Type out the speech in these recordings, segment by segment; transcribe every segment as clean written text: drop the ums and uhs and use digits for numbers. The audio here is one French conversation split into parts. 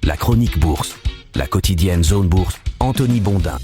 La chronique bourse, la quotidienne Zone Bourse, Anthony Bondin.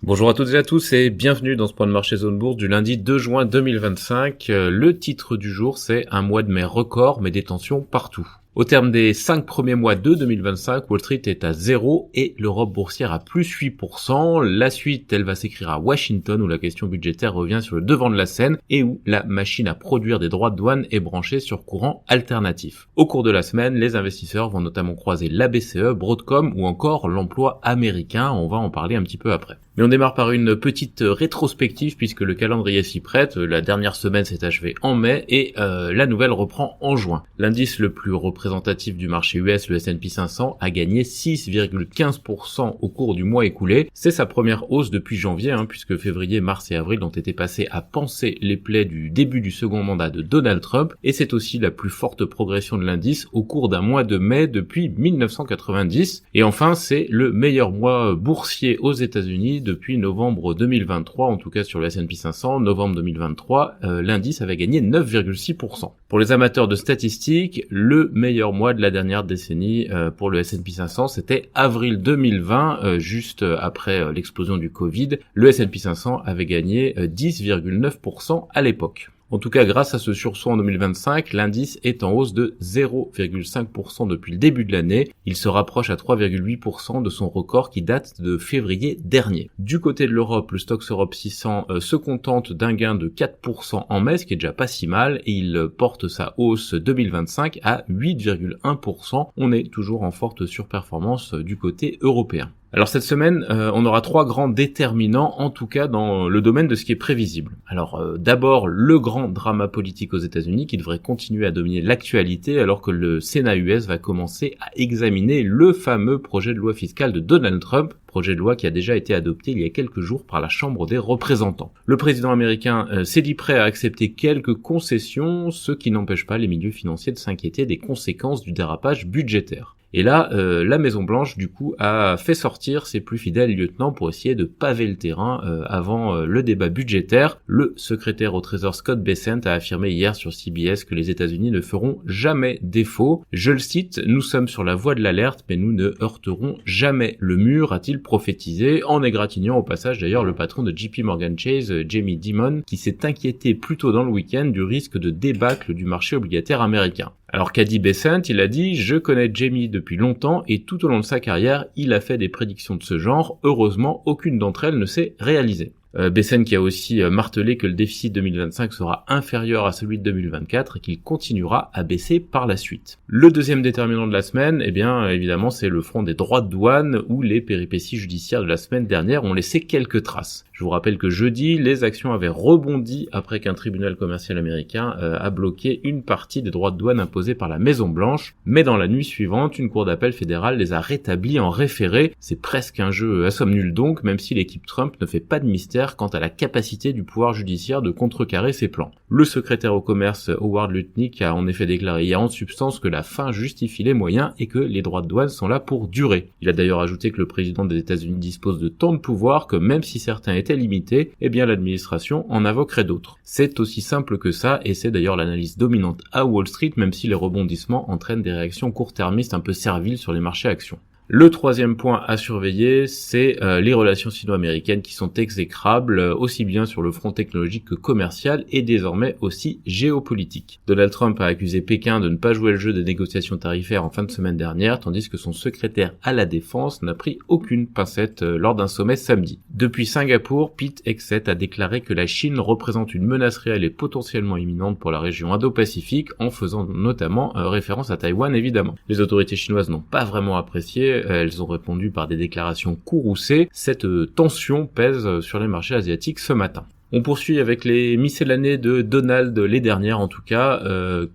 Bonjour à toutes et à tous et bienvenue dans ce point de marché Zone Bourse du lundi 2 juin 2025. Le titre du jour, c'est un mois de mai record mais des tensions partout. Au terme des 5 premiers mois de 2025, Wall Street est à 0 et l'Europe boursière à plus 8%. La suite, elle va s'écrire à Washington où la question budgétaire revient sur le devant de la scène et où la machine à produire des droits de douane est branchée sur courant alternatif. Au cours de la semaine, les investisseurs vont notamment croiser la BCE, Broadcom ou encore l'emploi américain. On va en parler un petit peu après. Mais on démarre par une petite rétrospective puisque le calendrier s'y prête. La dernière semaine s'est achevée en mai et la nouvelle reprend en juin. L'indice le plus représentatif du marché US, le S&P 500, a gagné 6,15% au cours du mois écoulé. C'est sa première hausse depuis janvier, puisque février, mars et avril ont été passés à panser les plaies du début du second mandat de Donald Trump. Et c'est aussi la plus forte progression de l'indice au cours d'un mois de mai depuis 1990. Et enfin, c'est le meilleur mois boursier aux États-Unis depuis novembre 2023, en tout cas sur le S&P 500, novembre 2023, l'indice avait gagné 9,6%. Pour les amateurs de statistiques, le meilleur mois de la dernière décennie pour le S&P 500, c'était avril 2020, juste après l'explosion du Covid. Le S&P 500 avait gagné 10,9% à l'époque. En tout cas, grâce à ce sursaut en 2025, l'indice est en hausse de 0,5% depuis le début de l'année. Il se rapproche à 3,8% de son record qui date de février dernier. Du côté de l'Europe, le Stoxx Europe 600 se contente d'un gain de 4% en mai, ce qui est déjà pas si mal, et il porte sa hausse 2025 à 8,1%. On est toujours en forte surperformance du côté européen. Alors cette semaine, on aura 3 grands déterminants, en tout cas dans le domaine de ce qui est prévisible. Alors d'abord, le grand drama politique aux États-Unis qui devrait continuer à dominer l'actualité alors que le Sénat US va commencer à examiner le fameux projet de loi fiscale de Donald Trump, projet de loi qui a déjà été adopté il y a quelques jours par la Chambre des représentants. Le président américain s'est dit prêt à accepter quelques concessions, ce qui n'empêche pas les milieux financiers de s'inquiéter des conséquences du dérapage budgétaire. Et là, la Maison-Blanche, du coup, a fait sortir ses plus fidèles lieutenants pour essayer de paver le terrain avant le débat budgétaire. Le secrétaire au Trésor Scott Bessent a affirmé hier sur CBS que les États-Unis ne feront jamais défaut. Je le cite, « Nous sommes sur la voie de l'alerte, mais nous ne heurterons jamais le mur », a-t-il prophétisé, en égratignant au passage d'ailleurs le patron de JP Morgan Chase, Jamie Dimon, qui s'est inquiété plus tôt dans le week-end du risque de débâcle du marché obligataire américain. Alors qu'a dit Bessent? Il a dit « Je connais Jamie depuis longtemps et tout au long de sa carrière, il a fait des prédictions de ce genre. Heureusement, aucune d'entre elles ne s'est réalisée. » Bessent qui a aussi martelé que le déficit 2025 sera inférieur à celui de 2024 et qu'il continuera à baisser par la suite. Le deuxième déterminant de la semaine, évidemment, c'est le front des droits de douane où les péripéties judiciaires de la semaine dernière ont laissé quelques traces. Je vous rappelle que jeudi, les actions avaient rebondi après qu'un tribunal commercial américain a bloqué une partie des droits de douane imposés par la Maison-Blanche, mais dans la nuit suivante, une cour d'appel fédérale les a rétablis en référé. C'est presque un jeu à somme nulle donc, même si l'équipe Trump ne fait pas de mystère quant à la capacité du pouvoir judiciaire de contrecarrer ses plans. Le secrétaire au commerce Howard Lutnick a en effet déclaré hier en substance que la fin justifie les moyens et que les droits de douane sont là pour durer. Il a d'ailleurs ajouté que le président des États-Unis dispose de tant de pouvoir que même si certains étaient limités, l'administration en invoquerait d'autres. C'est aussi simple que ça et c'est d'ailleurs l'analyse dominante à Wall Street même si les rebondissements entraînent des réactions court-termistes un peu serviles sur les marchés actions. Le troisième point à surveiller, c'est les relations sino-américaines qui sont exécrables, aussi bien sur le front technologique que commercial et désormais aussi géopolitique. Donald Trump a accusé Pékin de ne pas jouer le jeu des négociations tarifaires en fin de semaine dernière, tandis que son secrétaire à la défense n'a pris aucune pincette lors d'un sommet samedi. Depuis Singapour, Pete Hegseth a déclaré que la Chine représente une menace réelle et potentiellement imminente pour la région Indo-Pacifique, en faisant notamment référence à Taïwan évidemment. Les autorités chinoises n'ont pas vraiment apprécié, elles ont répondu par des déclarations courroucées. Cette tension pèse sur les marchés asiatiques ce matin. On poursuit avec les miscellanées de Donald, les dernières en tout cas,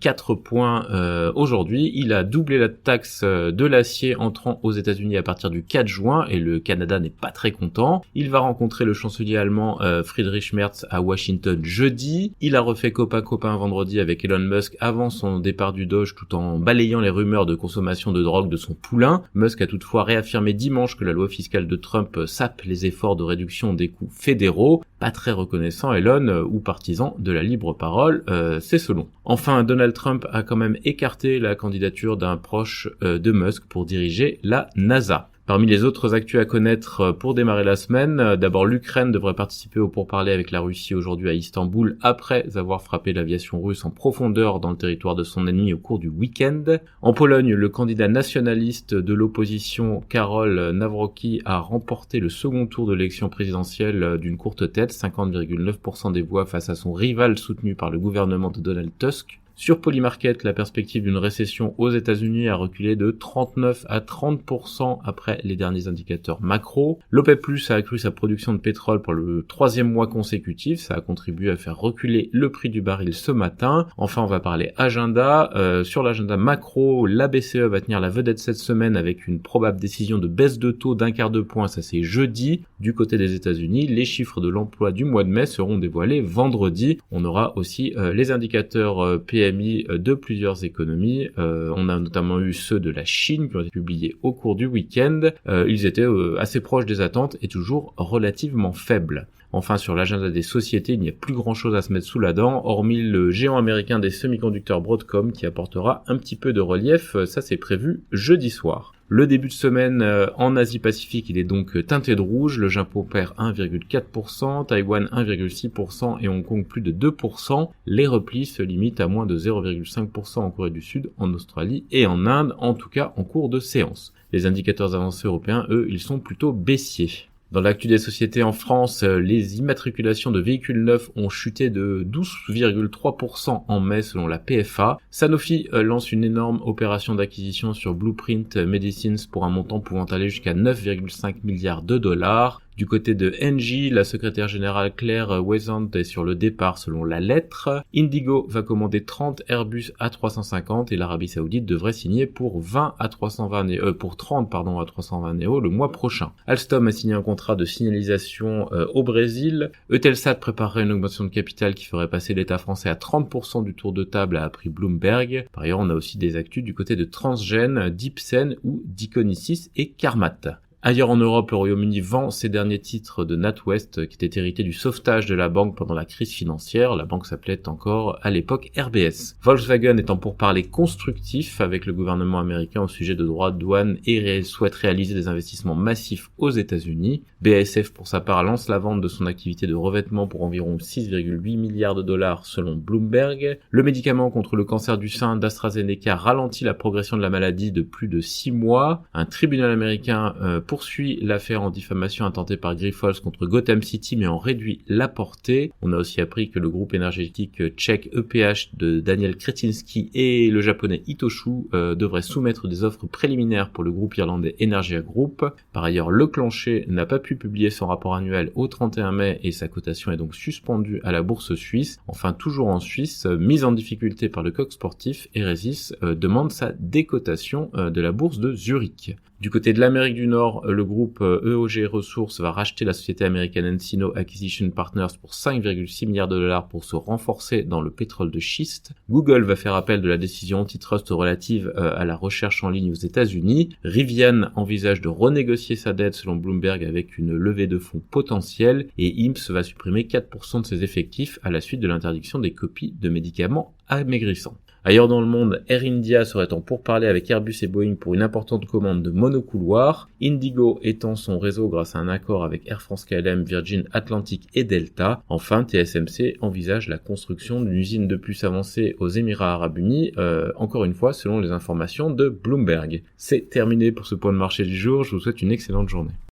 4 points aujourd'hui. Il a doublé la taxe de l'acier entrant aux États-Unis à partir du 4 juin et le Canada n'est pas très content. Il va rencontrer le chancelier allemand Friedrich Merz à Washington jeudi. Il a refait copain vendredi avec Elon Musk avant son départ du Doge tout en balayant les rumeurs de consommation de drogue de son poulain. Musk a toutefois réaffirmé dimanche que la loi fiscale de Trump sape les efforts de réduction des coûts fédéraux. pas très reconnaissant Elon ou partisan de la libre parole, c'est selon. Enfin, Donald Trump a quand même écarté la candidature d'un proche de Musk pour diriger la NASA. Parmi les autres actus à connaître pour démarrer la semaine, d'abord l'Ukraine devrait participer au pourparlers avec la Russie aujourd'hui à Istanbul après avoir frappé l'aviation russe en profondeur dans le territoire de son ennemi au cours du week-end. En Pologne, le candidat nationaliste de l'opposition Karol Nawrocki a remporté le second tour de l'élection présidentielle d'une courte tête, 50,9% des voix face à son rival soutenu par le gouvernement de Donald Tusk. Sur Polymarket, la perspective d'une récession aux États-Unis a reculé de 39 à 30% après les derniers indicateurs macro. L'OPEP+ a accru sa production de pétrole pour le 3e mois consécutif. Ça a contribué à faire reculer le prix du baril ce matin. Enfin, on va parler agenda. Sur l'agenda macro, la BCE va tenir la vedette cette semaine avec une probable décision de baisse de taux d'0,25 de point. Ça, c'est jeudi. Du côté des États-Unis, les chiffres de l'emploi du mois de mai seront dévoilés vendredi. On aura aussi les indicateurs PMI de plusieurs économies. On a notamment eu ceux de la Chine qui ont été publiés au cours du week-end. Ils étaient assez proches des attentes et toujours relativement faibles. Enfin, sur l'agenda des sociétés, il n'y a plus grand chose à se mettre sous la dent, hormis le géant américain des semi-conducteurs Broadcom qui apportera un petit peu de relief. Ça, c'est prévu jeudi soir. Le début de semaine en Asie-Pacifique, il est donc teinté de rouge. Le Japon perd 1,4%, Taïwan 1,6% et Hong Kong plus de 2%. Les replis se limitent à moins de 0,5% en Corée du Sud, en Australie et en Inde, en tout cas en cours de séance. Les indicateurs avancés européens, eux, ils sont plutôt baissiers. Dans l'actu des sociétés en France, les immatriculations de véhicules neufs ont chuté de 12,3% en mai selon la PFA. Sanofi lance une énorme opération d'acquisition sur Blueprint Medicines pour un montant pouvant aller jusqu'à 9,5 milliards de dollars. Du côté de Engie, la secrétaire générale Claire Wesant est sur le départ selon la lettre. Indigo va commander 30 Airbus A350 et l'Arabie Saoudite devrait signer pour 30 à 320 Neo le mois prochain. Alstom a signé un contrat de signalisation au Brésil. Eutelsat préparerait une augmentation de capital qui ferait passer l'État français à 30% du tour de table, a appris Bloomberg. Par ailleurs, on a aussi des actus du côté de Transgène, Dipsen ou Diconisys et Carmat. Ailleurs en Europe, le Royaume-Uni vend ses derniers titres de NatWest qui étaient hérités du sauvetage de la banque pendant la crise financière. La banque s'appelait encore à l'époque RBS. Volkswagen est en pourparlers constructifs avec le gouvernement américain au sujet de droits de douane et souhaite réaliser des investissements massifs aux États-Unis. BASF pour sa part lance la vente de son activité de revêtement pour environ 6,8 milliards de dollars selon Bloomberg. Le médicament contre le cancer du sein d'AstraZeneca ralentit la progression de la maladie de plus de 6 mois. Un tribunal américain poursuit l'affaire en diffamation intentée par Grifols contre Gotham City mais en réduit la portée. On a aussi appris que le groupe énergétique tchèque EPH de Daniel Kretinsky et le japonais Hitoshu devraient soumettre des offres préliminaires pour le groupe irlandais Energia Group. Par ailleurs, Leclanché n'a pas pu publier son rapport annuel au 31 mai et sa cotation est donc suspendue à la bourse suisse. Enfin, toujours en Suisse, mise en difficulté par le coq sportif, Eresis demande sa décotation de la bourse de Zurich. Du côté de l'Amérique du Nord, le groupe EOG Resources va racheter la société américaine Encino Acquisition Partners pour 5,6 milliards de dollars pour se renforcer dans le pétrole de schiste. Google va faire appel de la décision antitrust relative à la recherche en ligne aux États-Unis. Rivian envisage de renégocier sa dette selon Bloomberg avec une levée de fonds potentielle et IMSS va supprimer 4% de ses effectifs à la suite de l'interdiction des copies de médicaments amaigrissants. Ailleurs dans le monde, Air India serait en pourparlers avec Airbus et Boeing pour une importante commande de monocouloirs. Indigo étend son réseau grâce à un accord avec Air France KLM, Virgin Atlantic et Delta. Enfin, TSMC envisage la construction d'une usine de puces avancée aux Émirats Arabes Unis, encore une fois selon les informations de Bloomberg. C'est terminé pour ce point de marché du jour, je vous souhaite une excellente journée.